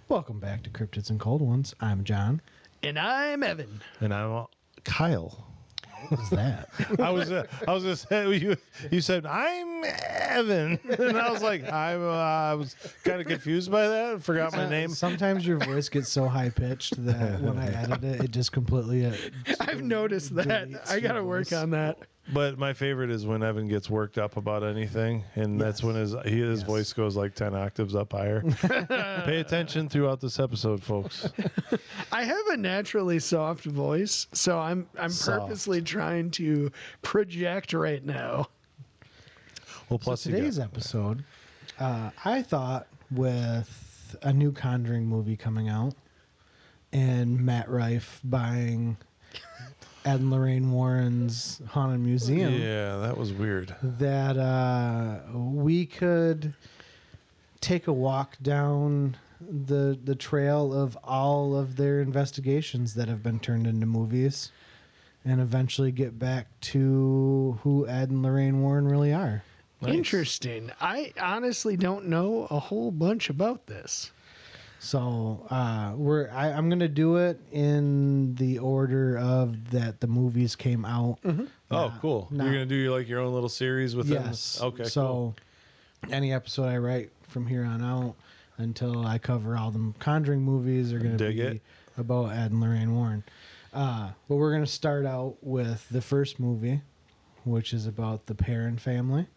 Welcome back to Cryptids and Cold Ones. I'm John. And I'm Evan. And I'm Kyle. What was that? I was gonna say you said I'm Evan, and I was like I was kind of confused by that. Forgot my name. Sometimes your voice gets so high pitched that when I edit it, it just completely. I've noticed that. I got to work on that. But my favorite is when Evan gets worked up about anything, and that's when his voice goes like 10 octaves up higher. Pay attention throughout this episode, folks. I have a naturally soft voice, so I'm purposely trying to project right now. Well, plus today's episode, I thought with a new Conjuring movie coming out and Matt Rife buying Ed and Lorraine Warrens Haunted Museum. Yeah, that was weird. That we could take a walk down the trail of all of their investigations that have been turned into movies and eventually get back to who Ed and Lorraine Warren really are. Nice. Interesting. I honestly don't know a whole bunch about this. So I'm going to do it in the order of that the movies came out. Mm-hmm. Cool. You're going to do your own little series with them? Yes. Okay, so any episode I write from here on out until I cover all the Conjuring movies are going to be about Ed and Lorraine Warren. But we're going to start out with the first movie, which is about the Perron family.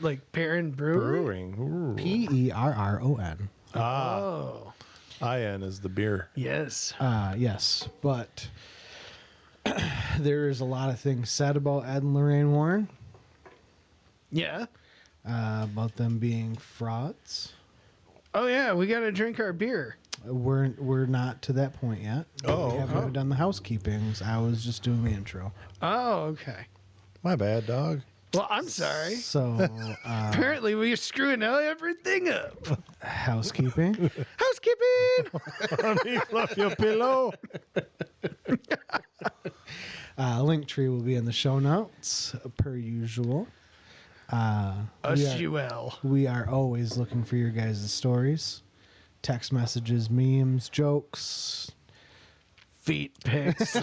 Like Perron Brewing? Perron. Oh. IN is the beer. Yes. Yes. But there is a lot of things said about Ed and Lorraine Warren. Yeah. About them being frauds. Oh, yeah. We got to drink our beer. We're not to that point yet. We haven't done the housekeepings. I was just doing the intro. Oh, okay. My bad, dog. Well, I'm sorry. So apparently we're screwing everything up. Housekeeping. Housekeeping. Let me fluff your pillow. Linktree will be in the show notes per usual. We are always looking for your guys' stories, text messages, memes, jokes, feet pics.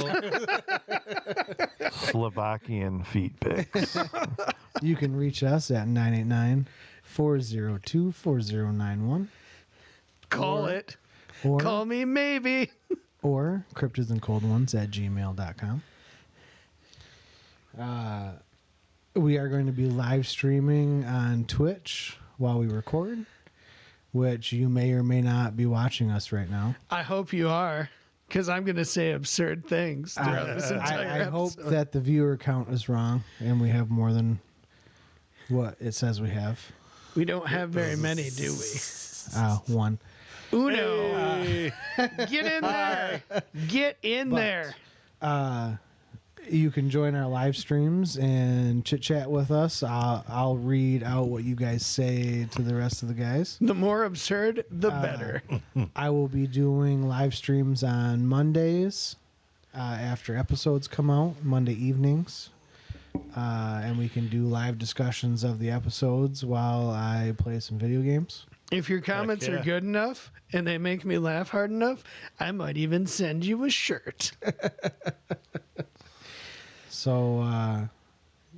Slovakian feet pics. You can reach us at 989-402-4091. Call me maybe. Or cryptidsandcoldones@gmail.com. We are going to be live streaming on Twitch while we record, which you may or may not be watching us right now. I hope you are. Because I'm going to say absurd things throughout this entire I hope episode. that the viewer count is wrong and we have more than what it says we have. We don't have very many, do we? One. Uno. Hey. Get in there. Get in there. You can join our live streams and chit chat with us. I'll read out what you guys say to the rest of the guys. The more absurd, the better. I will be doing live streams on Mondays after episodes come out, Monday evenings. And we can do live discussions of the episodes while I play some video games. If your comments are good enough and they make me laugh hard enough, I might even send you a shirt. So,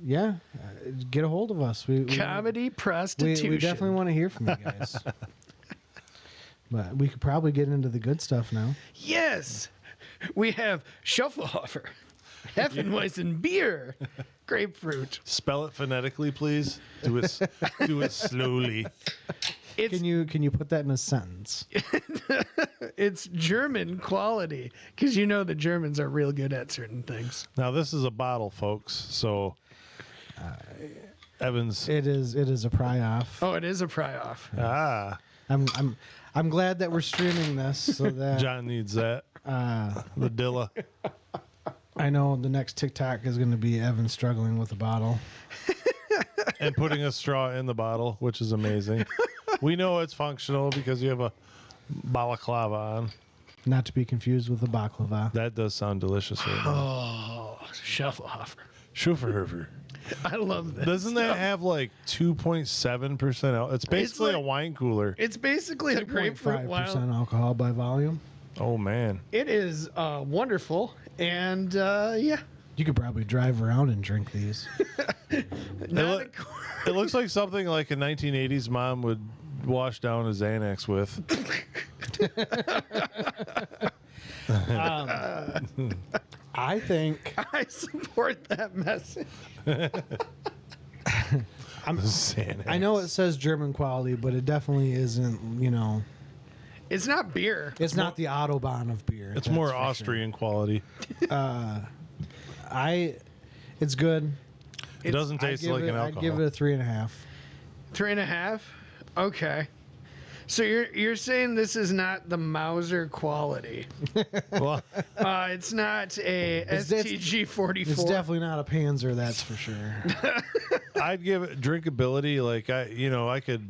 get a hold of us. Comedy prostitution. We definitely want to hear from you guys. But we could probably get into the good stuff now. Yes. We have Schuffelhofer, Heffenweizen beer, grapefruit. Spell it phonetically, please. Do it slowly. Can you put that in a sentence? It's German quality because you know the Germans are real good at certain things. Now this is a bottle, folks. So Evans, it is a pry off. Oh, it is a pry off. I'm glad that we're streaming this so that John needs that. The Dilla. I know the next TikTok is going to be Evan struggling with a bottle and putting a straw in the bottle, which is amazing. We know it's functional because you have a balaclava on. Not to be confused with a baklava. That does sound delicious right now. Oh, Schuffelhofer. Schufferhofer. I love this. Doesn't that have like 2.7% alcohol? It's basically a wine cooler. It's basically a grapefruit 5% alcohol by volume. Oh man, It is wonderful, and yeah. You could probably drive around and drink these. Not it looks like something like a 1980s mom would wash down a Xanax with. I think I support that message. Xanax. I know it says German quality, but it definitely isn't. It's not beer. It's not the Autobahn of beer. It's that's more for sure. Austrian quality. It's good. It doesn't taste like an alcohol. I'd give it a 3.5. 3.5. Okay. So you're saying this is not the Mauser quality? Well, It's not a STG 44. It's definitely not a Panzer, that's for sure. I'd give it drinkability. Like I could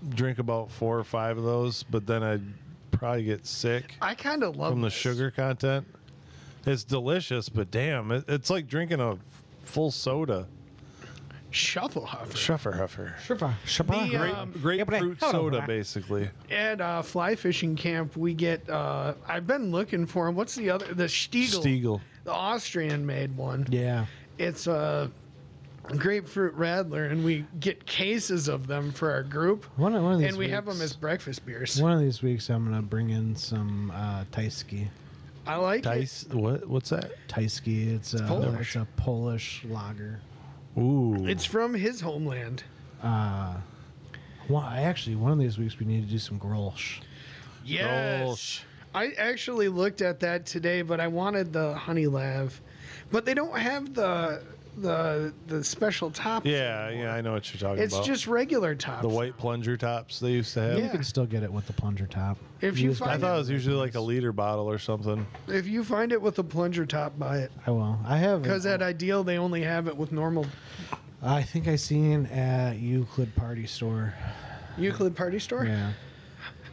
drink about 4 or 5 of those, but then I'd probably get sick I kind of love from the this. sugar content. It's delicious, but damn, it's like drinking a full soda. Shufflehuffer. Schuffer. Grapefruit soda, basically. At fly fishing camp, we get. I've been looking for them. What's the other? The Stiegel. The Austrian made one. Yeah. It's a grapefruit radler, and we get cases of them for our group. One of these And we have weeks- them as breakfast beers. One of these weeks, I'm gonna bring in some Tyskie. I like it. Dice. What's that? Tyskie. It's Polish. a Polish lager. Ooh. It's from his homeland. One of these weeks we need to do some Grolsch. Yes. I actually looked at that today, but I wanted the honey lav. But they don't have the special tops. Yeah, anymore. yeah, I know what you're talking It's about. just regular tops. The white plunger tops they used to have. Yeah. You can still get it with the plunger top. If you just find I thought it was it, usually like a liter bottle or something. if you find it with a plunger top, buy it. I will. I have. Because at Ideal, they only have it with normal I think I seen at Euclid Party Store. Euclid Party Store. Yeah.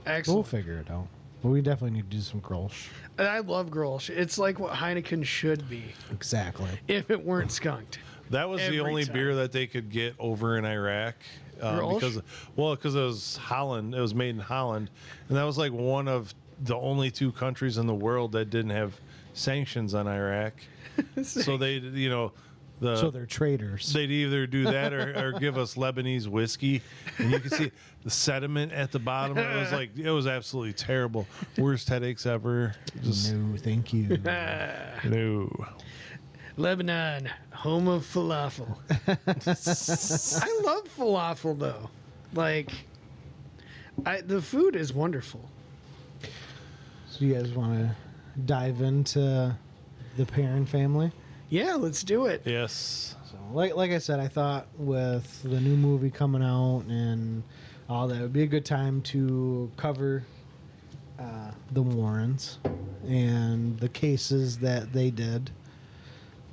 We'll Excellent. figure it out. But we definitely need to do some Grolsch. And I love Grolsch. It's like what Heineken should be Exactly. if it weren't skunked. That was Every the only time. beer that they could get over in Iraq. Grolsch? Because it was Holland. It was made in Holland. And that was like one of the only 2 countries in the world that didn't have sanctions on Iraq. So they, So they're traitors. they'd either do that or give us Lebanese whiskey. And you can see the sediment at the bottom. It was absolutely terrible. Worst headaches ever. Just No, thank you. no. Lebanon, home of falafel. I love falafel though. Like, the food is wonderful. So you guys want to dive into the Perron family? Yeah, let's do it. Yes. So, like I said, I thought with the new movie coming out and all that, it would be a good time to cover the Warrens and the cases that they did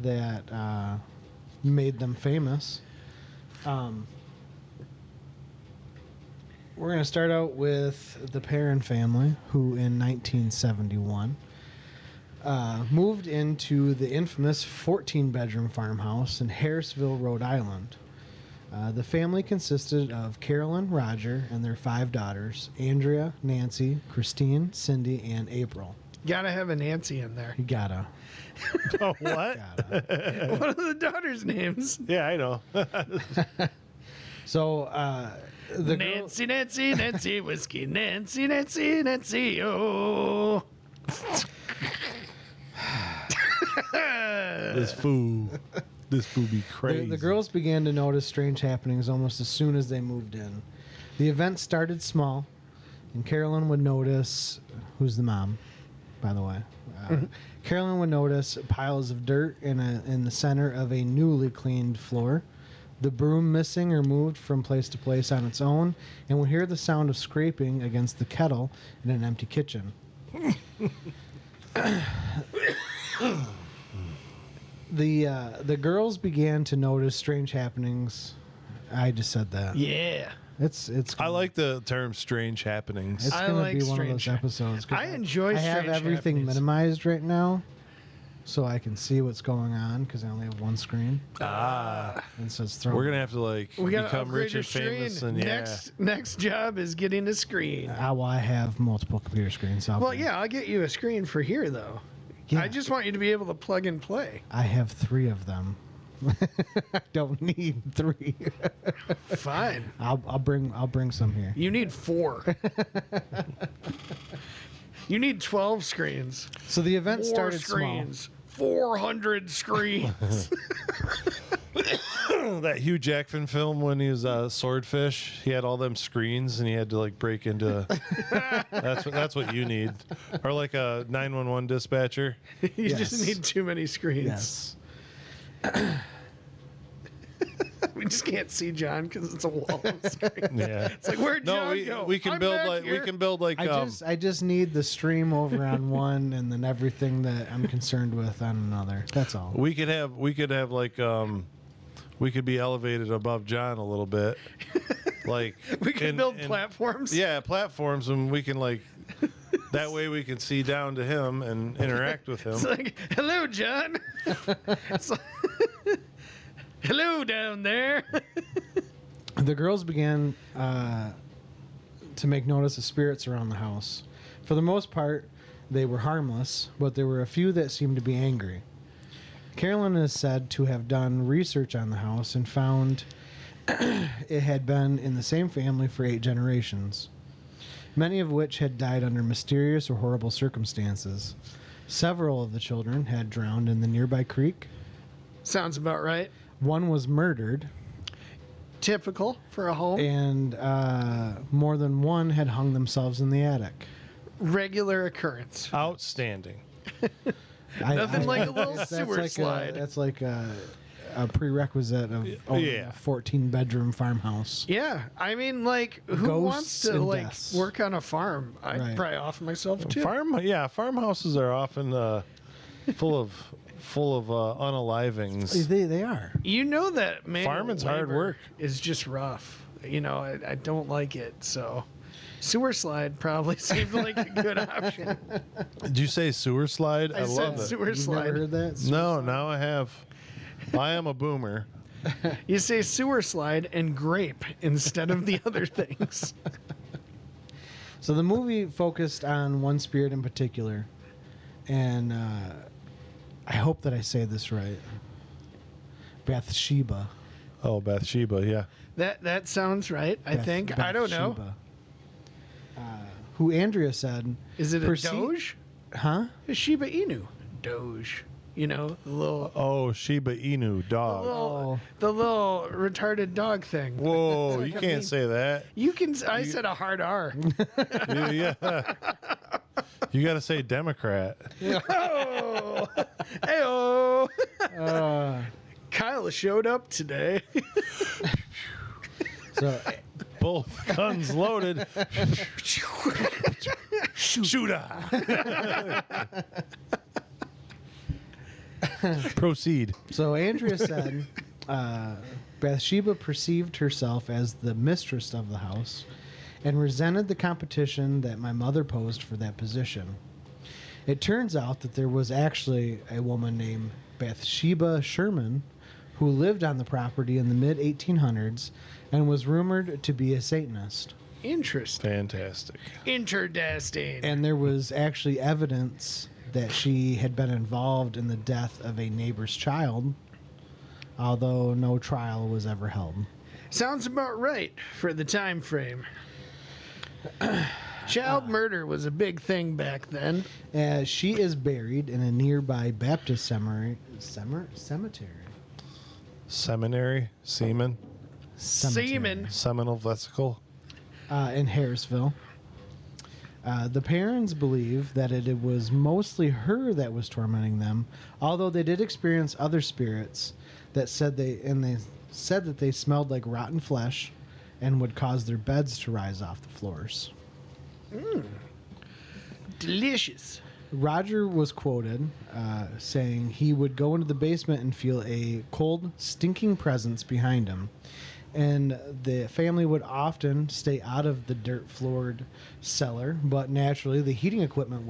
that made them famous. We're going to start out with the Perron family, who in 1971 moved into the infamous 14-bedroom farmhouse in Harrisville, Rhode Island. The family consisted of Carolyn, Roger, and their 5 daughters, Andrea, Nancy, Christine, Cindy, and April. Gotta have a Nancy in there. You gotta. Oh, what? Gotta. One of the daughters' names. Yeah, I know. So, the Nancy, Nancy, Nancy, whiskey, Nancy, Nancy, Nancy, oh. This fool be crazy. The girls began to notice strange happenings almost as soon as they moved in. The event started small, and Carolyn would notice, who's the mom, by the way. Carolyn would notice piles of dirt in the center of a newly cleaned floor, the broom missing or moved from place to place on its own, and would hear the sound of scraping against the kettle in an empty kitchen. The girls began to notice strange happenings. I just said that. Yeah. It's. I like the term "strange happenings." It's I gonna like be one of strange those episodes. 'cause I enjoy I have strange everything happenings. minimized right now, so I can see what's going on because I only have one screen. And so it's thrown. We're gonna have to like We gotta become upgrade rich your and famous, screen. and Next job is getting a screen. Well, I have multiple computer screens. So Well, yeah, I'll get you a screen for here though. Yeah. I just want you to be able to plug and play. I have 3 of them. I don't need 3. Fine. I'll bring some here. You need 4. You need 12 screens. So the event 4 started screens. 400 screens. that Hugh Jackman film when he was Swordfish, he had all them screens and he had to like break into. that's what you need, or like a 911 dispatcher. You Yes. just need too many screens. Yes. We just can't see John because it's a wall of screen. Yeah. It's like, where'd John go? we can I'm build back like here. we can build like I just need the stream over on one and then everything that I'm concerned with on another. That's all. we could have like we could be elevated above John a little bit. Like We can build platforms. Yeah, platforms, and we can like that way we can see down to him and interact with him. It's like, hello, John. It's like, hello down there. The girls began to make notice of spirits around the house. For the most part, they were harmless, but there were a few that seemed to be angry. Carolyn is said to have done research on the house and found it had been in the same family for 8 generations, many of which had died under mysterious or horrible circumstances. Several of the children had drowned in the nearby creek. Sounds about right. One was murdered, Typical for a home. and more than one had hung themselves in the attic. Regular occurrence. Outstanding. Nothing like a little that's sewer like slide. That's like a prerequisite of owning Yeah. a 14-bedroom farmhouse. Yeah, I mean, like, who Ghosts wants to and like deaths. work on a farm? I'd Right. probably offer myself too. Farmhouses are often full of unalivings. They are. You know that manual Farming's hard labor work. is just rough. You know, I don't like it. So, sewer slide probably seemed like a good option. Did you say sewer slide? I said love it. sewer You've slide. never heard that? No, now I have. I am a boomer. You say sewer slide and grape instead of the other things. So the movie focused on one spirit in particular, and I hope that I say this right. Bathsheba. Oh, Bathsheba, yeah. That sounds right. I think. I don't know. Bathsheba. Who Andrea said, Is it a Perce- Doge? huh? A Shiba Inu. Doge. You know, the little, Oh, Shiba Inu, dog. Oh, the little retarded dog thing. Whoa, you can't say that. You can. I said a hard R. Yeah. You got to say Democrat. Oh, heyo. uh, Kyle showed up today. so Both guns loaded. Shooter. Proceed. So Andrea said Bathsheba perceived herself as the mistress of the house and resented the competition that my mother posed for that position. It turns out that there was actually a woman named Bathsheba Sherman who lived on the property in the mid-1800s and was rumored to be a Satanist. Interesting. Fantastic. Interdestined. And there was actually evidence that she had been involved in the death of a neighbor's child, although no trial was ever held. Sounds about right for the time frame. Child murder was a big thing back then. She is buried in a nearby Baptist cemetery. Cemetery? Seminary, semen, Semen. seminal vesicle. In Harrisville. The parents believe that it was mostly her that was tormenting them, although they did experience other spirits that said that they smelled like rotten flesh and would cause their beds to rise off the floors. Delicious. Roger was quoted saying he would go into the basement and feel a cold, stinking presence behind him. And the family would often stay out of the dirt-floored cellar, but naturally the heating equipment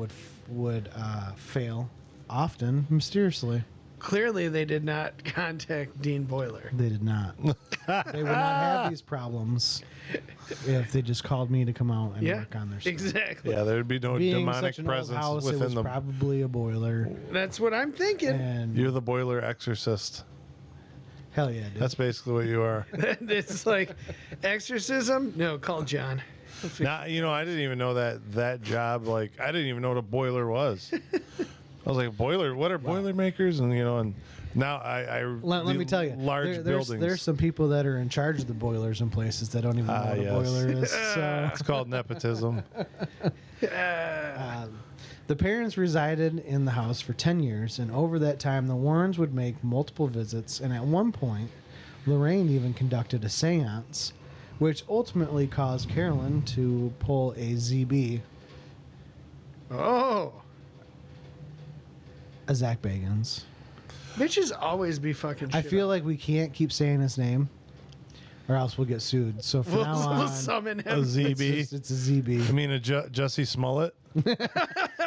would fail often mysteriously. Clearly, they did not contact Dean Boiler. They did not. They would not have these problems if they just called me to come out and work on their stuff. Exactly. Yeah, there'd be no Being demonic such an presence old house, it within was the. probably a boiler. That's what I'm thinking. And You're the boiler exorcist. hell yeah, dude. That's basically what you are. It's like exorcism. No, call John. Now, I didn't even know that job. Like, I didn't even know what a boiler was. I was like, boiler? What are boiler makers? And and now I Let me tell you, large buildings. there's some people that are in charge of the boilers in places that don't even know what a boiler is. So It's called nepotism. the parents resided in the house for 10 years, and over that time, the Warrens would make multiple visits. And at one point, Lorraine even conducted a seance, which ultimately caused Carolyn to pull a ZB, Oh, a Zach Bagans. bitches always be fucking. I shit feel up. like we can't keep saying his name, or else we'll get sued. So from now We'll on, summon A him. ZB. it's a ZB. I mean, a Jussie Smollett.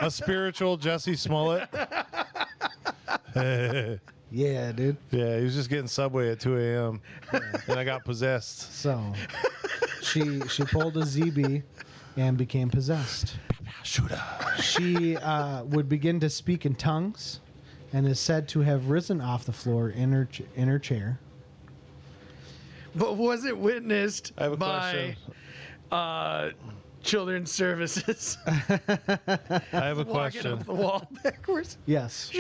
A spiritual Jussie Smollett. Yeah, dude. Yeah, he was just getting Subway at 2 a.m. And I got possessed. So she pulled a ZB and became possessed. She would begin to speak in tongues and is said to have risen off the floor in her chair. But was it witnessed I have a by children's services? I have a Walking question. up the wall backwards. Yes.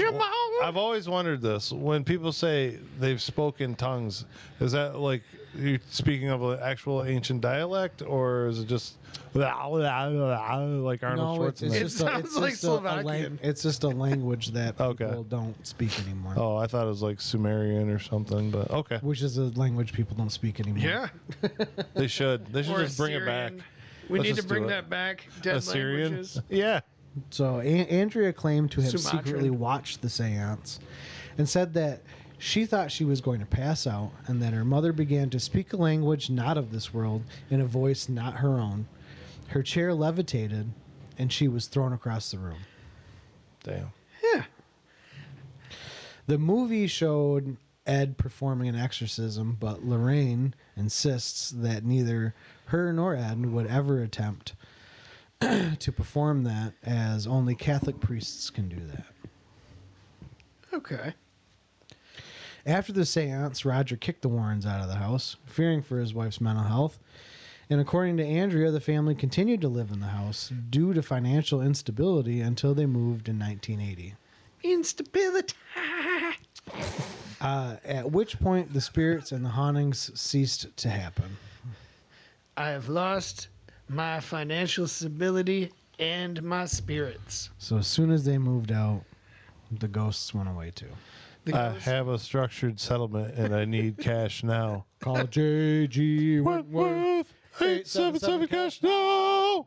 I've always wondered this. When people say they've spoken tongues, is that like you speaking of an actual ancient dialect, or is it just like Arnold Schwarzenegger? It sounds like Slovakian. It's just a language that Okay. people don't speak anymore. Oh, I thought it was like Sumerian or something, but okay. Which is a language people don't speak anymore. Yeah. They should. They should Or just bring it back. Assyrian. We Let's need to just bring do it. that back. Dead Assyrian? languages. Yeah. So Andrea claimed to have Sumatran. secretly watched the seance and said that she thought she was going to pass out and that her mother began to speak a language not of this world in a voice not her own. Her chair levitated and she was thrown across the room. Damn. Yeah. The movie showed Ed performing an exorcism, but Lorraine insists that neither her nor Ed would ever attempt to perform that, as only Catholic priests can do that. Okay. After the seance, Roger kicked the Warrens out of the house, fearing for his wife's mental health. And according to Andrea, the family continued to live in the house due to financial instability until they moved in 1980. Instability. At which point the spirits and the hauntings ceased to happen. I have lost my financial stability and my spirits. So as soon as they moved out, the ghosts went away too. The I ghost- have a structured settlement and I need cash now. Call J.G. Wentworth. 877 cash now.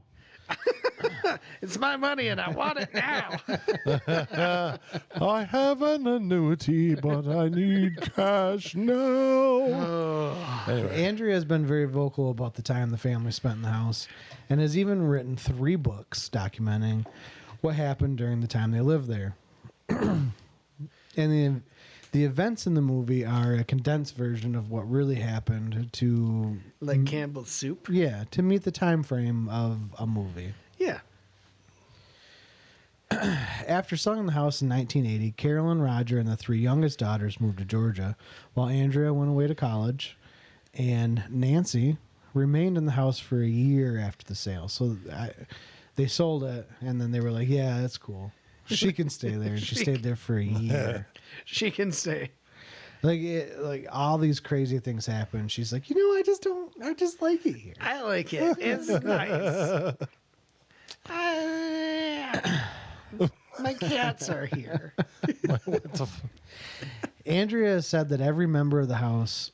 It's my money and I want it now. I have an annuity, but I need cash now. Anyway, Andrea has been very vocal about the time the family spent in the house and has even written 3 books documenting what happened during the time they lived there. And the events in the movie are a condensed version of what really happened to, Like Campbell's soup. yeah, to meet the time frame of a movie. Yeah. After selling the house in 1980, Carolyn, Roger, and the 3 youngest daughters moved to Georgia, while Andrea went away to college, and Nancy remained in the house for a year after the sale. So they sold it, and then they were like, yeah, that's cool. She can stay there. And she stayed there for a year. She can say. Like all these crazy things happen. She's like, I just like it here. I like it. It's nice. My cats are here. Andrea said that every member of the house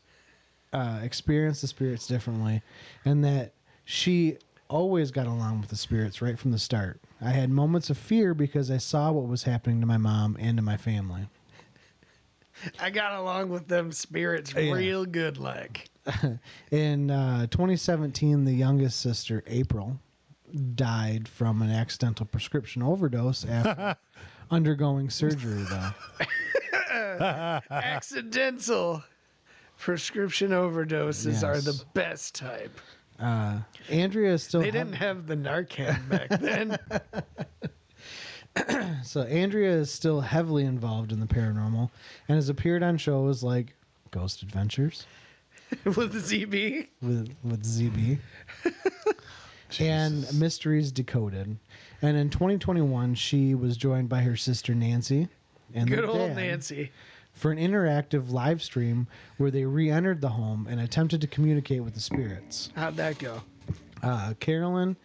experienced the spirits differently, and that she always got along with the spirits right from the start. I had moments of fear because I saw what was happening to my mom and to my family. I got along with them spirits Yeah. real good, like. In 2017, the youngest sister, April, died from an accidental prescription overdose after undergoing surgery, though. Accidental prescription overdoses are the Yes. best type. Andrea is still They didn't have the Narcan back then. So Andrea is still heavily involved in the paranormal and has appeared on shows like Ghost Adventures With the ZB. with ZB and Mysteries Decoded. And in 2021, she was joined by her sister Nancy and Good their old dad Nancy. for an interactive live stream where they re-entered the home and attempted to communicate with the spirits. How'd that go? Carolyn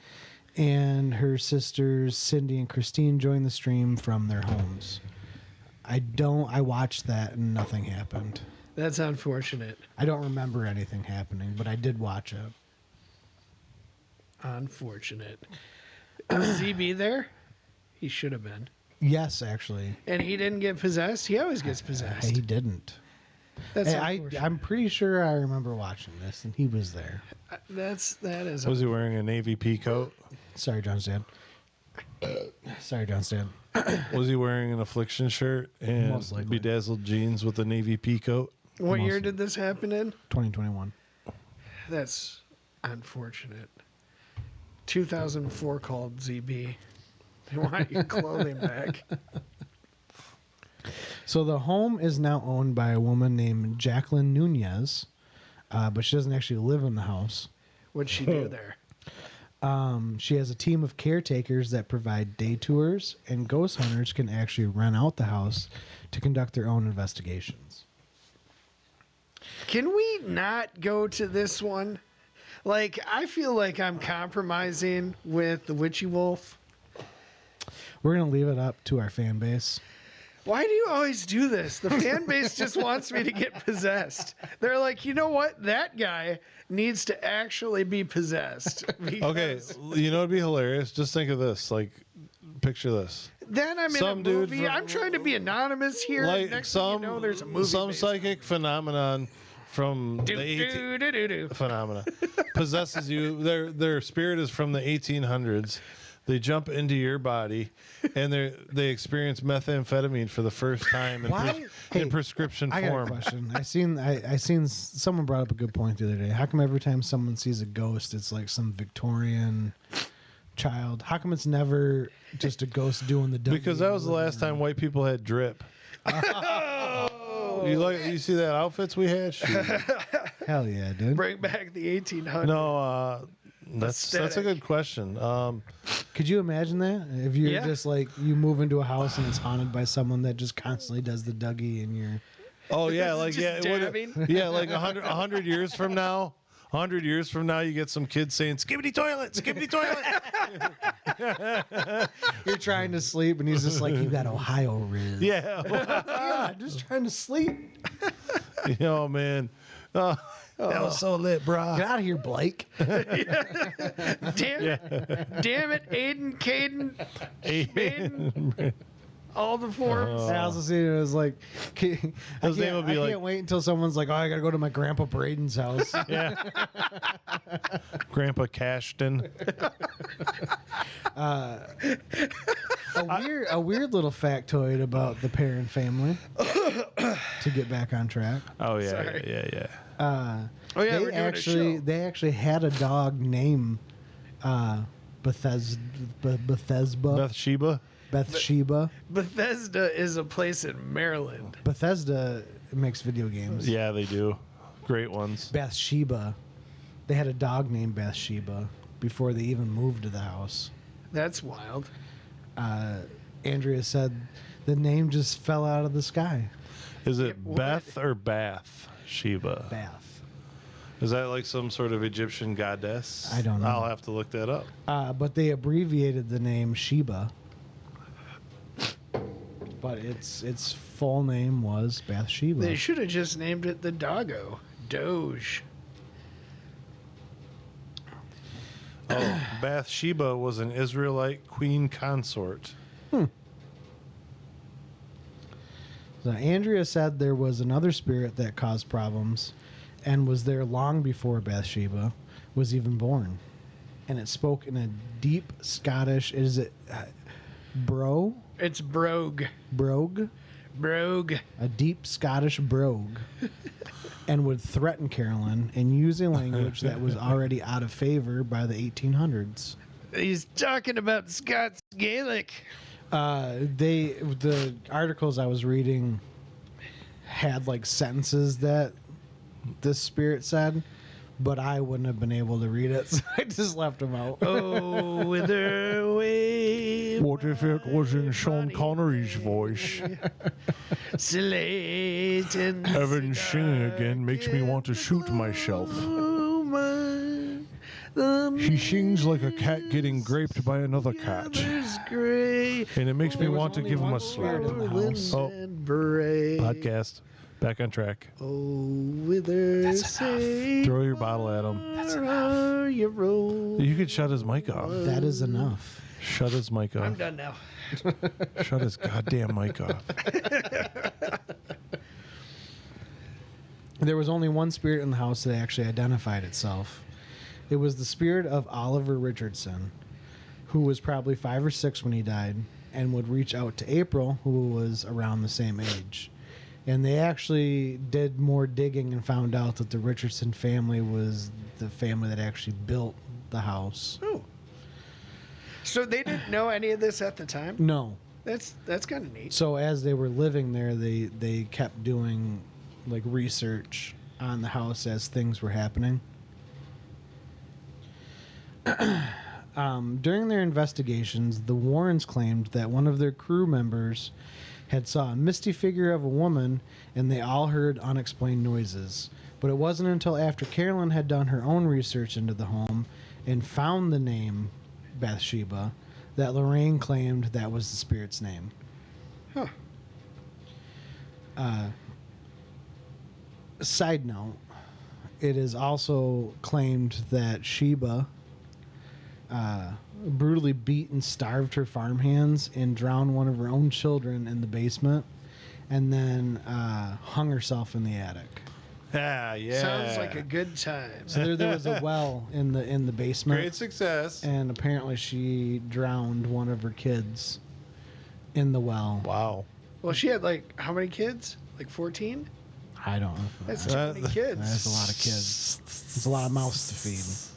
and her sisters Cindy and Christine joined the stream from their homes. I watched that and nothing happened. That's unfortunate. I don't remember anything happening, but I did watch it. Unfortunate. Was ZB there? He should have been. Yes, actually. And he didn't get possessed? He always gets possessed. He didn't. That's Hey, I'm pretty sure I remember watching this, and he was there. that is. Was he wearing a navy pea coat? Sorry, John's dad. Sorry, John's dad. Was he wearing an affliction shirt and Most likely. bedazzled jeans with a navy pea coat? What year did this happen in? 2021. That's unfortunate. 2004 called ZB. They want your clothing back. So the home is now owned by a woman named Jacqueline Nunez, but she doesn't actually live in the house. What'd she do there? She has a team of caretakers that provide day tours, and ghost hunters can actually rent out the house to conduct their own investigations. Can we not go to this one? Like, I feel like I'm compromising with the Witchy Wolf. We're going to leave it up to our fan base. Why do you always do this? The fan base just wants me to get possessed. They're like, you know what? That guy needs to actually be possessed. Okay, because you know what'd be hilarious? Just think of this. Like, picture this. Then I'm in Some a dude movie. from- I'm trying to be anonymous here. Like Next thing you know, there's a movie. some based psychic phenomenon from Do, the 18 do, do, do, do. phenomena possesses you. Their spirit is from the 1800s. They jump into your body, and they experience methamphetamine for the first time Why? in prescription I got a form. question. I seen someone brought up a good point the other day. How come every time someone sees a ghost, it's like some Victorian child? How come it's never just a ghost doing the Because that was the last time white people had drip. You see that outfits we had? Shoot. Hell yeah, dude. Bring back the 1800s. No, that's a Aesthetic. good question. Could you imagine that? If you're Yeah. just like, you move into a house and it's haunted by someone that just constantly does the Dougie and you're... Oh yeah, like Just yeah, dabbing? yeah, like 100 years from now. 100 years from now, you get some kids saying "Skibbity toilet, skibbity toilet." You're trying to sleep and he's just like, you got Ohio Riz. Yeah, Yeah, I'm just trying to sleep. oh man, that was so lit, brah. Get out of here, Blake. Damn it, Aiden, Caden, all the forms. I also see it as like, I His name would be like- can't wait until someone's like, oh, I got to go to my Grandpa Braden's house. Yeah, Grandpa Cashton. A weird little factoid about the Perron family, to get back on track. Oh yeah, Sorry. yeah. Oh yeah, we're doing a show. They actually had a dog named Bathsheba. Bathsheba. Bethesda is a place in Maryland. Bethesda makes video games. Yeah, they do. Great ones. Bathsheba. They had a dog named Bathsheba before they even moved to the house. That's wild. Andrea said the name just fell out of the sky. Is it what? Beth or Bath Sheba? Bath. Is that like some sort of Egyptian goddess? I don't know. I'll have to look that up. But they abbreviated the name Sheba. But its full name was Bathsheba. They should have just named it the Doggo. Doge. Oh, Bathsheba was an Israelite queen consort. So Andrea said there was another spirit that caused problems and was there long before Bathsheba was even born. and it spoke in a deep Scottish. Is it bro? It's brogue. Brogue? Brogue. A deep Scottish brogue. And would threaten Carolyn and use a language that was already out of favor by the 1800s. He's talking about Scots Gaelic. The articles I was reading had like sentences that this spirit said, but I wouldn't have been able to read it, so I just left them out. Oh, wither away. What if it was in Sean Connery's voice? Slayton. Having singing again makes me want to shoot myself. He sings like a cat getting graped by another cat. And it makes me want to give him a slap. in the house. Oh, podcast. Back on track. Oh, wither say. Throw your bottle at him. That's enough. You could shut his mic off. That is enough. Shut his mic I'm off. done now. Shut his goddamn mic off. There was only one spirit in the house that actually identified itself. It was the spirit of Oliver Richardson, who was probably 5 or 6 when he died, and would reach out to April, who was around the same age. And they actually did more digging and found out that the Richardson family was the family that actually built the house. Oh. So they didn't know any of this at the time? No. That's kind of neat. So as they were living there, they kept doing like research on the house as things were happening. During their investigations, the Warrens claimed that one of their crew members had saw a misty figure of a woman, and they all heard unexplained noises. But it wasn't until after Carolyn had done her own research into the home and found the name Bathsheba that Lorraine claimed that was the spirit's name. Huh. Side note, it is also claimed that Sheba brutally beat and starved her farmhands and drowned one of her own children in the basement, and then hung herself in the attic. Yeah. Sounds like a good time. So there was a well in the basement. Great success. And apparently she drowned one of her kids in the well. Wow. Well, she had like how many kids? Like 14? I don't know. That's too many kids. That's a lot of kids. It's a lot of mouths to feed.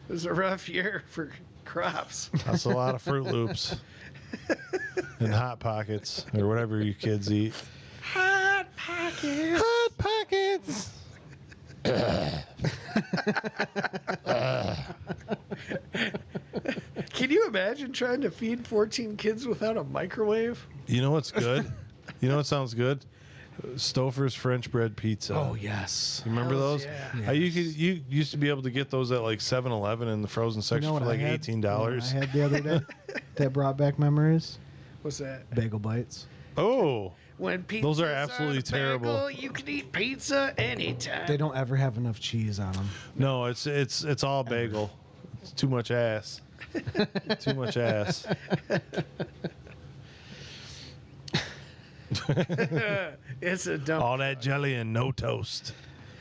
It was a rough year for crops. That's a lot of Fruit Loops. And Hot Pockets, or whatever you kids eat. Hot Pockets. Hot Pockets! Can you imagine trying to feed 14 kids without a microwave? You know what's good? You know what sounds good? Stouffer's French bread pizza. Oh yes. You remember Hells those? yeah. You used to be able to get those at like 7-Eleven in the frozen section for like $18. You know what I had the other day that brought back memories? What's that? Bagel bites. Oh, When pizza Those are absolutely terrible. You can eat pizza anytime. They don't ever have enough cheese on them. no, it's all bagel. It's too much ass. Too much ass. It's a dumb. All that jelly and no toast.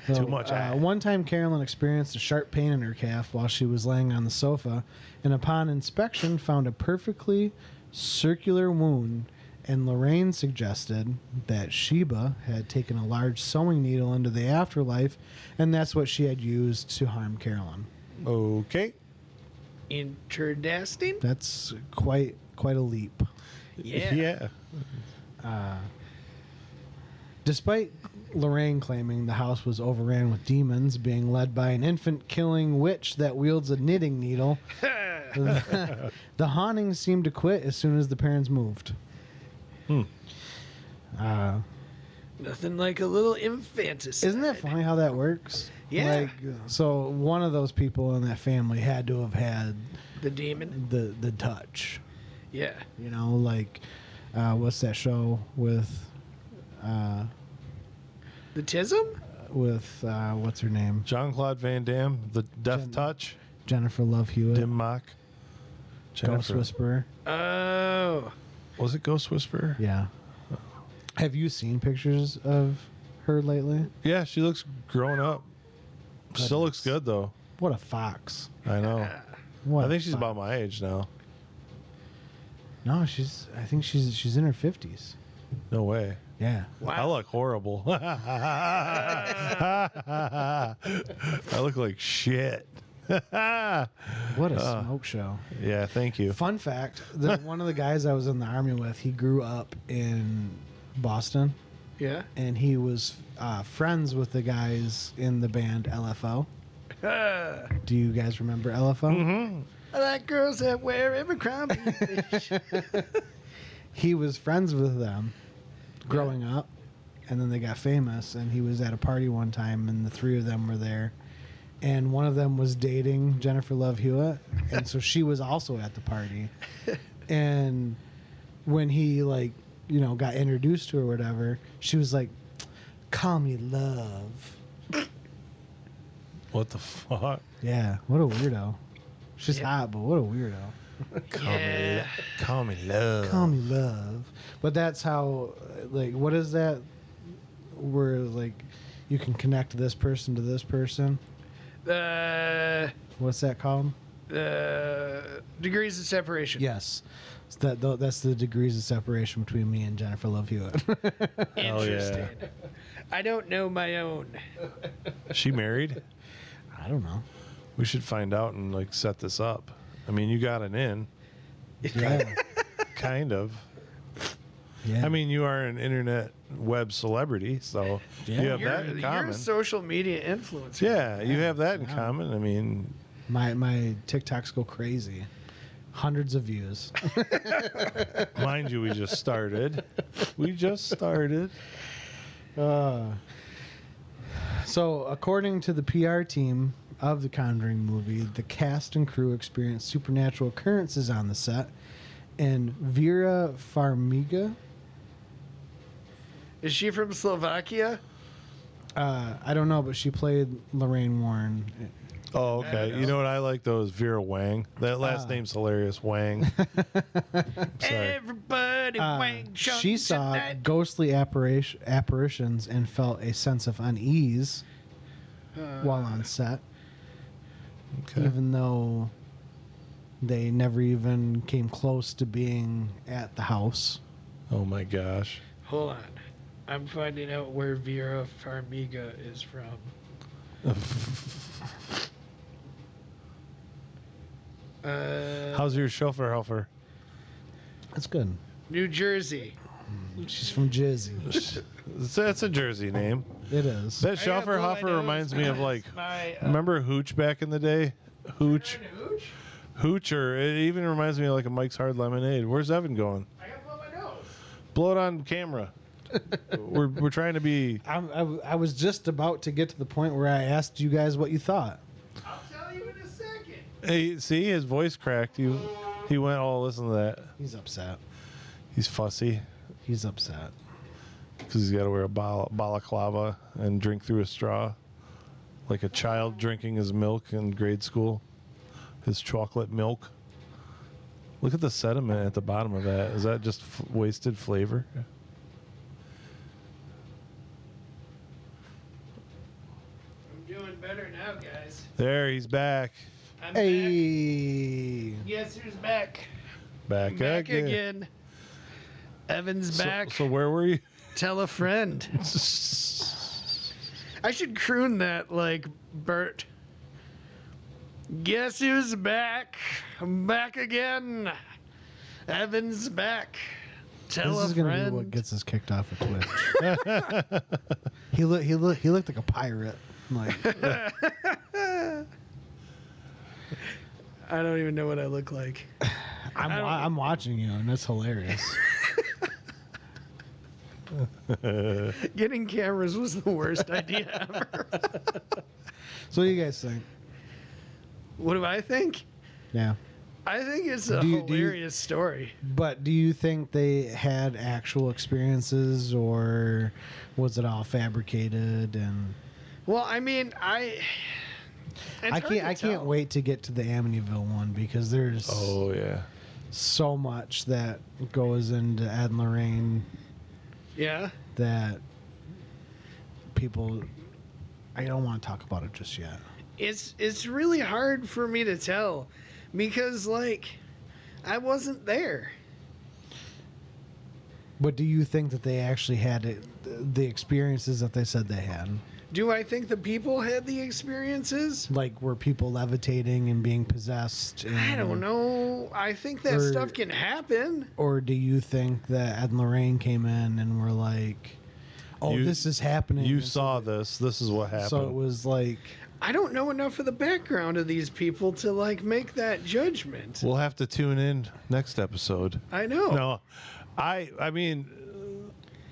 Too much ass. One time, Carolyn experienced a sharp pain in her calf while she was laying on the sofa, and upon inspection, found a perfectly circular wound. And Lorraine suggested that Sheba had taken a large sewing needle into the afterlife, and that's what she had used to harm Carolyn. Okay. Interdesting? That's quite a leap. Yeah. Despite Lorraine claiming the house was overran with demons, being led by an infant-killing witch that wields a knitting needle, the hauntings seemed to quit as soon as the parents moved. Nothing like a little infanticide. Isn't that funny how that works? Yeah. Like, so one of those people in that family had to have had The demon? the touch. Yeah. You know, like what's that show with The Tism? what's her name? Jean-Claude Van Damme, the Death Touch, Jennifer Love Hewitt. Dim Mak. Ghost Whisperer. Oh. Was it Ghost Whisperer? Yeah. Have you seen pictures of her lately? Yeah, she looks grown up. Still looks good though. What a fox. I know. What I a think she's fox. about my age now. No, I think she's in her 50s. No way. Yeah. I look horrible. I look like shit. What a smoke show. Yeah, thank you. Fun fact, one of the guys I was in the Army with, he grew up in Boston, Yeah. and he was friends with the guys in the band LFO. Do you guys remember LFO? Mm-hmm. I like girls that wear Abercrombie. He was friends with them growing up, and then they got famous, and he was at a party one time, and the three of them were there, and one of them was dating Jennifer Love Hewitt, and so she was also at the party. And when he got introduced to her or whatever, she was like, "Call me love." What the fuck? Yeah, what a weirdo. She's Yeah. hot, but what a weirdo. Call me love. Call me love. But that's how, what is that? Where, you can connect this person to this person. What's that called? Degrees of separation. Yes. That's the degrees of separation between me and Jennifer Love Hewitt. Interesting. I don't know my own. Is she married? I don't know. We should find out and set this up. I mean, you got an in, Yeah. kind of. Yeah. I mean, you are an internet web celebrity, so Yeah. you have that in You're common. a social media influencer. Yeah, you have that in Yeah. common. I mean, my TikToks go crazy. Hundreds of views. mind you, we just started. So, according to the PR team of the Conjuring movie, the cast and crew experienced supernatural occurrences on the set, and Vera Farmiga, Is she from Slovakia? I don't know, but she played Lorraine Warren. Oh, okay. You know what I like though is Vera Wang. That last Ah. name's hilarious, Wang. Sorry. Everybody wang chung She saw tonight. ghostly apparitions and felt a sense of unease while on set, Okay. even though they never even came close to being at the house. Oh my gosh. Hold on. I'm finding out where Vera Farmiga is from. How's your chauffeur helper? That's good. New Jersey. She's from Jersey. That's a Jersey name. It is. That chauffeur Hoffer huffer reminds me of remember Hooch back in the day? Hooch. Hoocher. It even reminds me of a Mike's Hard Lemonade. Where's Evan going? I gotta blow my nose. Blow it on camera. we're trying to be. I was just about to get to the point where I asked you guys what you thought. I'll tell you in a second. Hey, see his voice cracked. He went. Oh, listen to that. He's upset. He's fussy He's upset. because he's got to wear a balaclava and drink through a straw, like a child drinking his milk in grade school. His chocolate milk. Look at the sediment at the bottom of that. Is that just wasted flavor? I'm doing better now, guys. There, he's back. I'm back. Hey. Guess who's back? Back, Back again. Evan's back. So where were you? Tell a friend. I should croon that like Bert. Guess who's back? I'm back again. Evan's back. Tell This is a gonna friend. be what gets us kicked off of Twitch. he looked like a pirate. Like I don't even know what I look like. I'm watching you, and it's hilarious. Getting cameras was the worst idea ever. So what do you guys think? What do I think? Yeah. I think it's a Do you- hilarious story. But do you think they had actual experiences, or was it all fabricated? And Well, I mean, I can't wait to get to the Amityville one, because there's Oh yeah. so much that goes into Ed and Lorraine Yeah. that people, I don't want to talk about it just yet. it's really hard for me to tell because like I wasn't there. But do you think that they actually had the experiences that they said they had? Do I think the people had the experiences? Like, were people levitating and being possessed? I don't know. I think that stuff can happen. Or do you think that Ed and Lorraine came in and were like, "Oh, this is happening"? You saw this. This is what happened. So it was like, I don't know enough of the background of these people to like make that judgment. we'll have to tune in next episode. I know. No, I mean,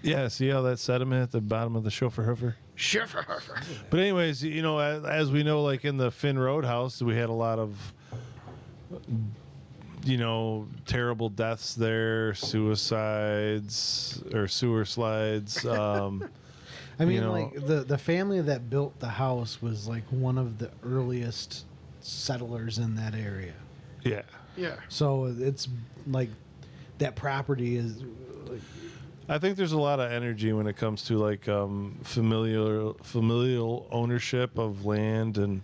yeah. See how that sediment at the bottom of the chauffeur hoofer? Sure. But anyways, you know, as we know, like in the Finn Roadhouse, we had a lot of, you know, terrible deaths there, suicides or sewer slides. I mean, you know, like the family that built the house was like one of the earliest settlers in that area. yeah. Yeah. So it's like that property is like, I think there's a lot of energy when it comes to like familial ownership of land and,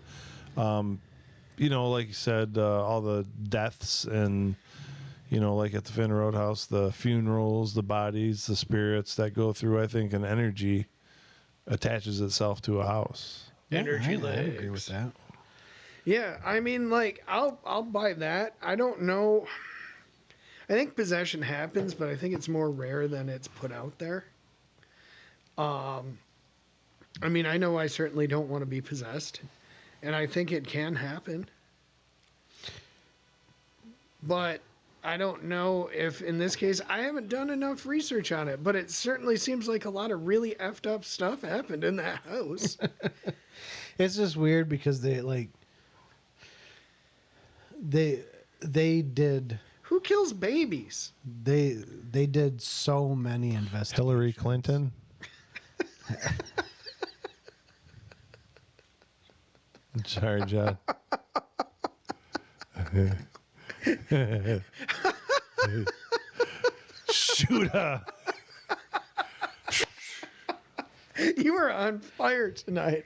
you know, like you said, all the deaths and, you know, like at the Finn Roadhouse, the funerals, the bodies, the spirits that go through. I think an energy attaches itself to a house. Energy I legs. agree with that. Yeah, I mean, like, I'll buy that. I don't know. I think possession happens, but I think it's more rare than it's put out there. I mean, I know I certainly don't want to be possessed, and I think it can happen. But I don't know if, in this case, I haven't done enough research on it, but it certainly seems like a lot of really effed up stuff happened in that house. It's just weird because they did. Who kills babies? They did so many investigations. Hillary Clinton. Sorry, John. Shoot her. You are on fire tonight.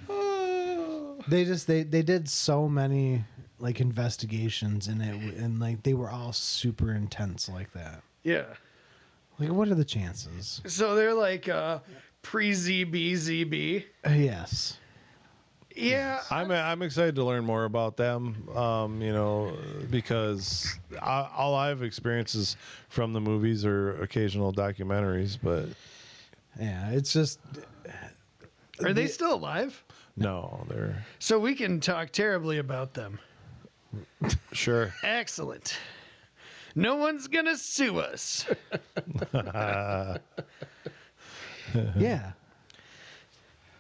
Oh. They did so many like investigations in it, and like they were all super intense like that. Yeah. Like, what are the chances? So they're like pre-ZB. Yes. Yeah. I'm excited to learn more about them. You know, because all I've experienced is from the movies or occasional documentaries, but Yeah, it's just. Are they still alive? no, they're So we can talk terribly about them. sure. Excellent. No one's gonna sue us. Yeah.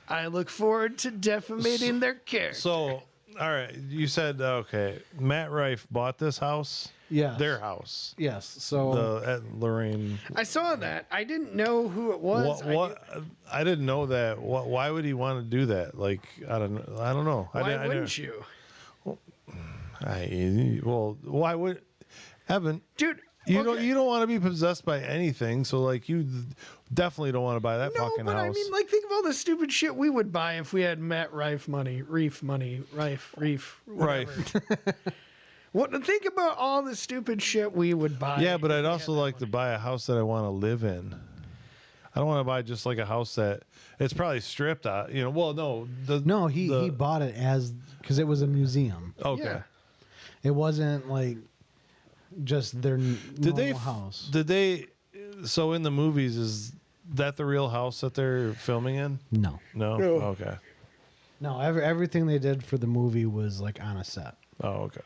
I look forward to defamating their character. So, all right, you said okay. Matt Rife bought this house. Yes. Their house. Yes. So. The Lorraine. I saw that. I didn't know who it was. I didn't know that. Why would he want to do that? Like I don't know. Why wouldn't you? Why would Evan? Dude, You don't want to be possessed by anything, so like you definitely don't want to buy that no, fucking but house. I mean, like, think of all the stupid shit we would buy if we had Matt Rife money, Reef, whatever. What? Think about all the stupid shit we would buy. Yeah, but if I'd we had also that like to money. buy a house that I want to live in. I don't want to buy just like a house that it's probably stripped out. You know, well, no, No, he bought it as because it was a museum. Okay. Yeah. It wasn't like just their normal house. Did they? So in the movies, is that the real house that they're filming in? No. No. No. Okay. No, everything they did for the movie was like on a set. Oh, okay.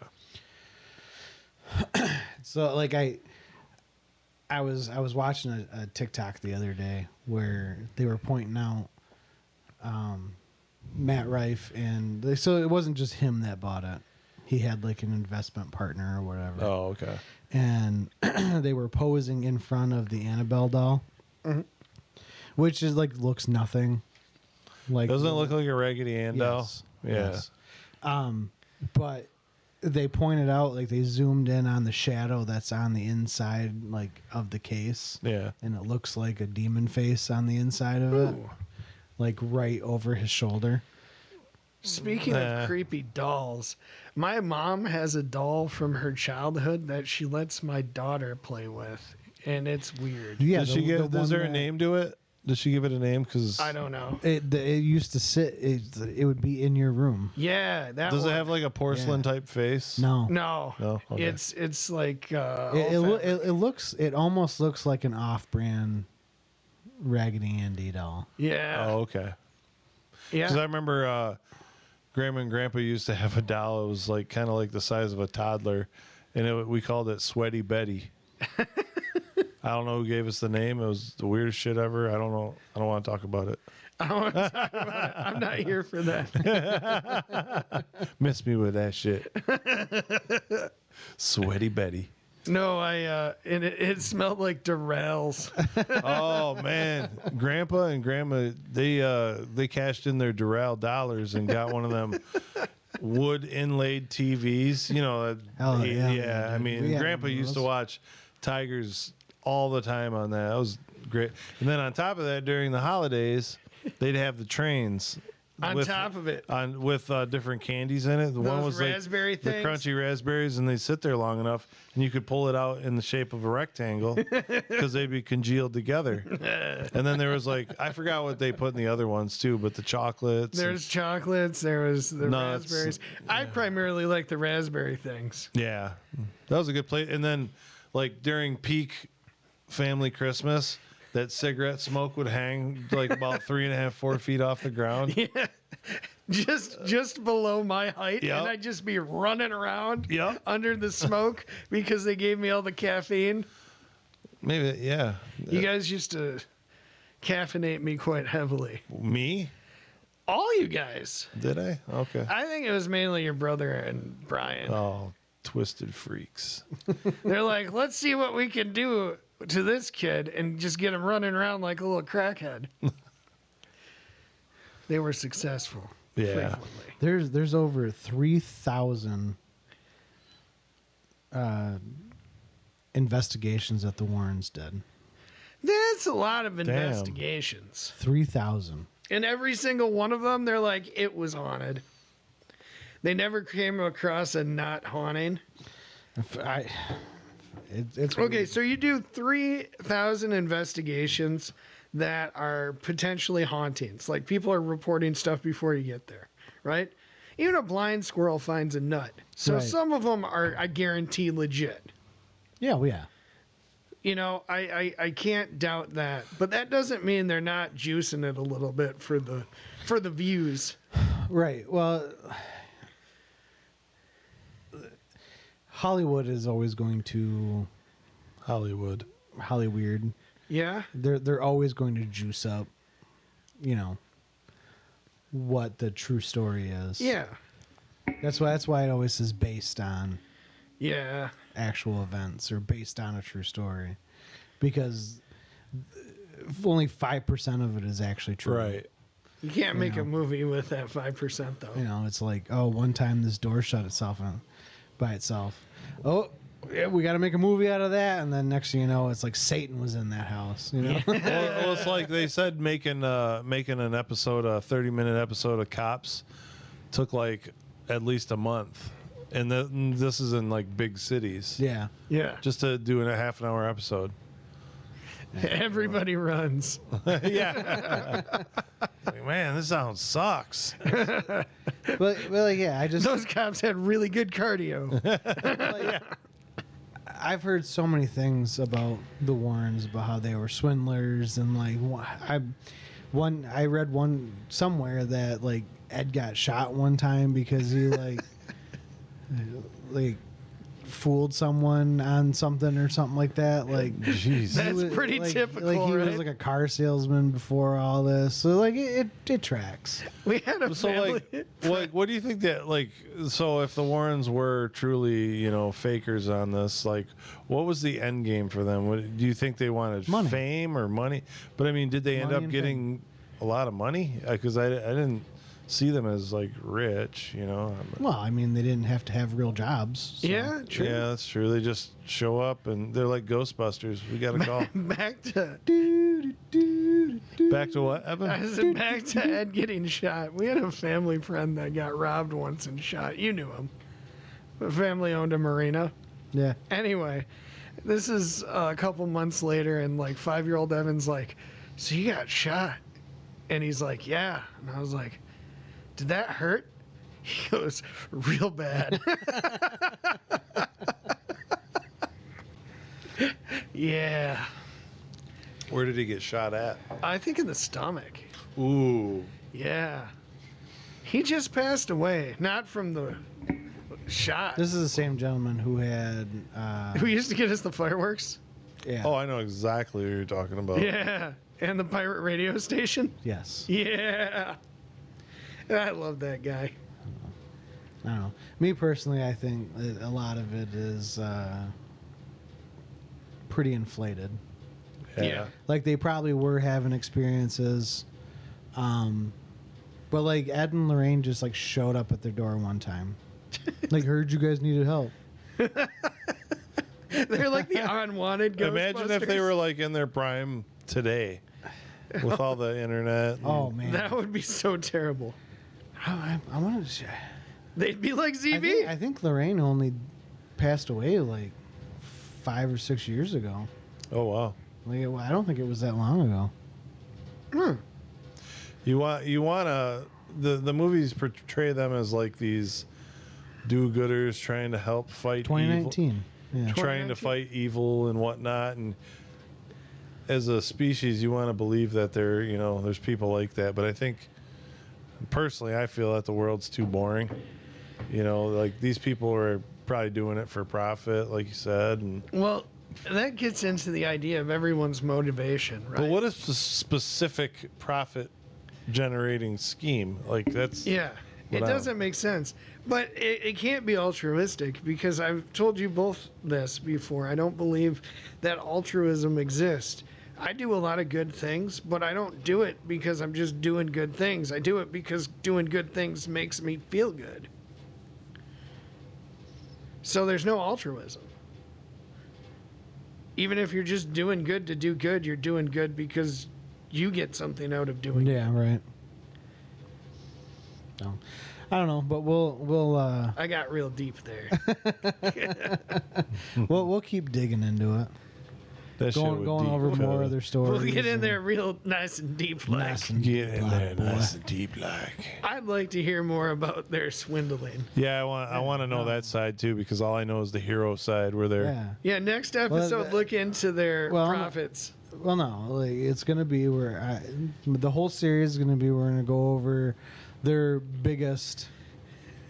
So like I was watching a TikTok the other day where they were pointing out Matt Rife so it wasn't just him that bought it. He had like an investment partner or whatever. Oh, okay. And they were posing in front of the Annabelle doll, which is like looks nothing like. Doesn't it look like a Raggedy Ann doll? Yes. Yeah. Yes. But they pointed out like they zoomed in on the shadow that's on the inside like of the case. Yeah. And it looks like a demon face on the inside of it, like right over his shoulder. Speaking of creepy dolls, my mom has a doll from her childhood that she lets my daughter play with, and it's weird. Yeah, Does she get? Is there a name to it? Does she give it a name? Because I don't know. It used to sit. It would be in your room. Yeah, that does it one. have like a porcelain type face? No, No, No? Okay. it's like it almost looks like an off-brand Raggedy Andy doll. yeah, Oh, okay. yeah. Because I remember Grandma and Grandpa used to have a doll. It was like kind of like the size of a toddler, and we called it Sweaty Betty. I don't know who gave us the name. It was the weirdest shit ever. I don't know. I don't want to talk about it. I don't want to talk about it. I'm not here for that. Miss me with that shit. Sweaty Betty. No, and it smelled like Durrells. Oh man, Grandpa and Grandma they cashed in their Durrell dollars and got one of them wood inlaid TVs. You know, Oh, yeah, I mean, we had Grandpa one of used to those. watch Tigers all the time on that. That was great. And then on top of that, during the holidays, they'd have the trains. On top of it. With different candies in it. The one Those was raspberry like the things? crunchy raspberries, and they sit there long enough, and you could pull it out in the shape of a rectangle because they'd be congealed together. And then there was like I forgot what they put in the other ones too, but the chocolates. There's chocolates. There was the Nuts. raspberries. I primarily like the raspberry things. Yeah, that was a good place. And then like during peak family Christmas, that cigarette smoke would hang like about 3.5, 4 feet off the ground. Yeah. Just below my height, Yep. and I'd just be running around Yep. under the smoke because they gave me all the caffeine. Maybe, yeah. You guys used to caffeinate me quite heavily. Me? All you guys. Did I? Okay. I think it was mainly your brother and Brian. Oh, twisted freaks. They're like, let's see what we can do to this kid and just get him running around like a little crackhead. They were successful. Yeah. Frequently. There's over 3,000 investigations that the Warrens did. That's a lot of investigations. 3,000. And every single one of them, they're like, it was haunted. They never came across a not haunting. It's Okay, so you do 3,000 investigations that are potentially hauntings. Like people are reporting stuff before you get there, right? Even a blind squirrel finds a nut. So Right. some of them are, I guarantee, legit. Yeah, well, yeah. You know, I can't doubt that. But that doesn't mean they're not juicing it a little bit for the views. Right. Well, Hollywood is always going to Hollywood. Hollyweird. Yeah? They're always going to juice up, you know, what the true story is. Yeah. That's why it always says based on Yeah. actual events or based on a true story, because only 5% of it is actually true. Right. You can't make know. a movie with that 5% though. You know, it's like, oh, one time this door shut itself by itself. Oh, yeah, we got to make a movie out of that, and then next thing you know, it's like Satan was in that house. You know, Well, it's like they said making an episode, a 30-minute episode of Cops took like at least a month. And this is in like big cities. yeah. Yeah. Just to do a half an hour episode. Everybody runs. Yeah. Like, man, this sound sucks. But like, yeah, I just Those cops had really good cardio. like, I've heard so many things about the Warrens, about how they were swindlers, and like I read one somewhere that like Ed got shot one time because he like fooled someone on something or something like that. Like, Jeez. That's he was, pretty like, typical, Like he right? was like a car salesman before all this, so like it tracks. We had a So family. what do you think that like so if the Warrens were truly, you know, fakers on this, like what was the end game for them? What, do you think they wanted Money. fame or money? But I mean, did they end Money up and getting a lot of money? Because I didn't see them as like rich, you know. Well, I mean, they didn't have to have real jobs. So. Yeah, true. Yeah, that's true. They just show up and they're like Ghostbusters. We got a call. Back to Do, do, do. Back to what, Evan? I said back to Ed getting shot. We had a family friend that got robbed once and shot. You knew him. The family owned a marina. Yeah. Anyway, this is a couple months later, and like 5-year-old Evan's like, "So you got shot?" And he's like, "Yeah." And I was like, "Did that hurt?" He goes, "Real bad." Yeah. Where did he get shot at? I think in the stomach. Ooh. Yeah. He just passed away, not from the shot. This is the same gentleman who had. Who used to get us the fireworks? Yeah. Oh, I know exactly what you're talking about. Yeah. And the pirate radio station? Yes. Yeah. I love that guy. I don't know. Me personally, I think a lot of it is pretty inflated. Yeah. Like they probably were having experiences, but like Ed and Lorraine just like showed up at their door one time, like heard you guys needed help. They're like the unwanted Ghostbusters. Imagine if they were like in their prime today, with all the internet. Oh man, That would be so terrible. I wanted to. They'd be like ZV. I think Lorraine only passed away like 5 or 6 years ago. Oh wow. Like I don't think it was that long ago. You want to the movies portray them as like these do-gooders trying to help fight 2019. evil, Yeah. trying to fight evil and whatnot. And as a species, you want to believe that there's people like that. But I think personally, I feel that the world's too boring. Like these people are probably doing it for profit, like you said. And Well, that gets into the idea of everyone's motivation, right? but what is the specific profit generating scheme? Like that's Yeah, it What I- doesn't make sense. But it can't be altruistic because I've told you both this before. I don't believe that altruism exists. I do a lot of good things, but I don't do it because I'm just doing good things. I do it because doing good things makes me feel good. So there's no altruism. Even if you're just doing good to do good, you're doing good because you get something out of doing it. Yeah. Right. So, I don't know, but we'll I got real deep there. we'll keep digging into it. that shit Going would deep over cut more it. other stories. We'll get in and there real nice and deep like. nice and Get in there, black, boy. nice and deep like. I'd like to hear more about their swindling. Yeah, I want to know that side too, because all I know is the hero side where they're Yeah. Yeah, next episode, look into their well, profits. Well, no, like it's gonna be where the whole series is gonna be. We're gonna go over their biggest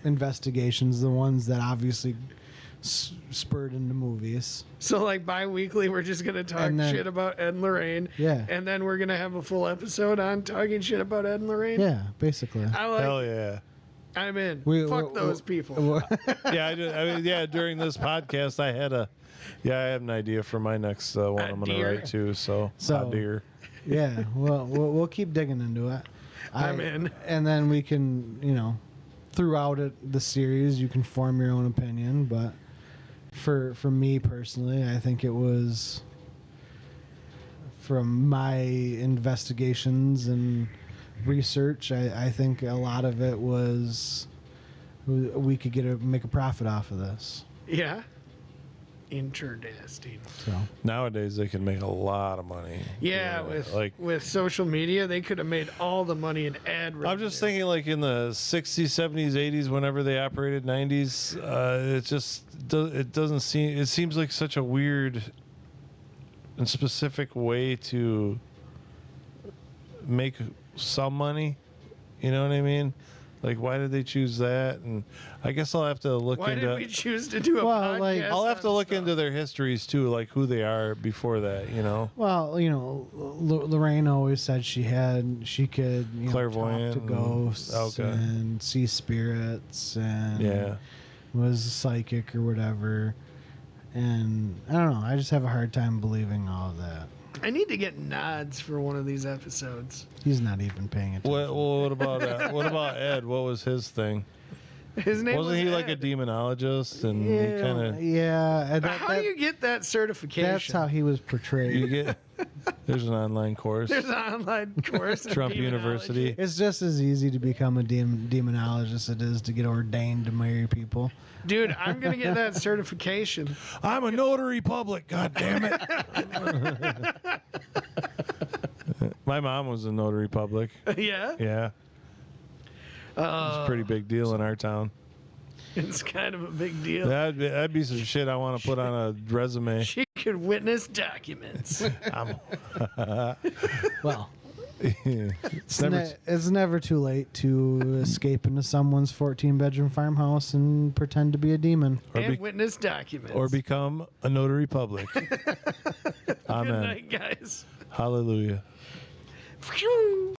investigations, the ones that obviously spurred into movies. So, like, bi-weekly, we're just going to talk And then- shit about Ed and Lorraine. Yeah. And then we're going to have a full episode on talking shit about Ed and Lorraine. Yeah, basically. I like hell yeah. I'm in. We- Fuck we- those people. Yeah, during this podcast I have an idea for my next one I'm going to deer. write too, so So- deer. Yeah, well, we'll keep digging into it. I'm in. And then we can, throughout the series, you can form your own opinion. But for me personally, I think it was, from my investigations and research, I think a lot of it was we could make a profit off of this. Yeah. Interesting. So Nowadays they can make a lot of money. Yeah, like with social media, they could have made all the money in ad revenue. I'm just thinking, like in the 60s, 70s, 80s, whenever they operated, 90s, it doesn't seem. It seems like such a weird and specific way to make some money. You know what I mean? Like, why did they choose that? And I guess I'll have to look Why into. did we choose to do a Well, podcast? like- I'll have to on look stuff? into their histories too, like who they are before that. You know. well, Lorraine always said she could Clairvoyant talk to and- ghosts okay. and see spirits and Yeah. was psychic or whatever. And I don't know. I just have a hard time believing all of that. I need to get nods for one of these episodes. He's not even paying attention. What about Ed? What was his thing? His name Wasn't he like a Ed. demonologist? And he Yeah, kind of yeah. and How do you get that certification? that's how he was portrayed. you get There's an online course. There's an online course. in Trump demonology. University. It's just as easy to become a demonologist as it is to get ordained to marry people. Dude, I'm gonna get that certification. I'm a notary public. God damn it. My mom was a notary public. Yeah, Yeah. It's a pretty big deal in our town. it's kind of a big deal. That'd be some shit I want to put on a resume. She could witness documents. Well, It's never it's never too late to escape into someone's 14-bedroom farmhouse and pretend to be a demon. And witness documents. or become a notary public. Good Amen. night, guys. Hallelujah. Phew.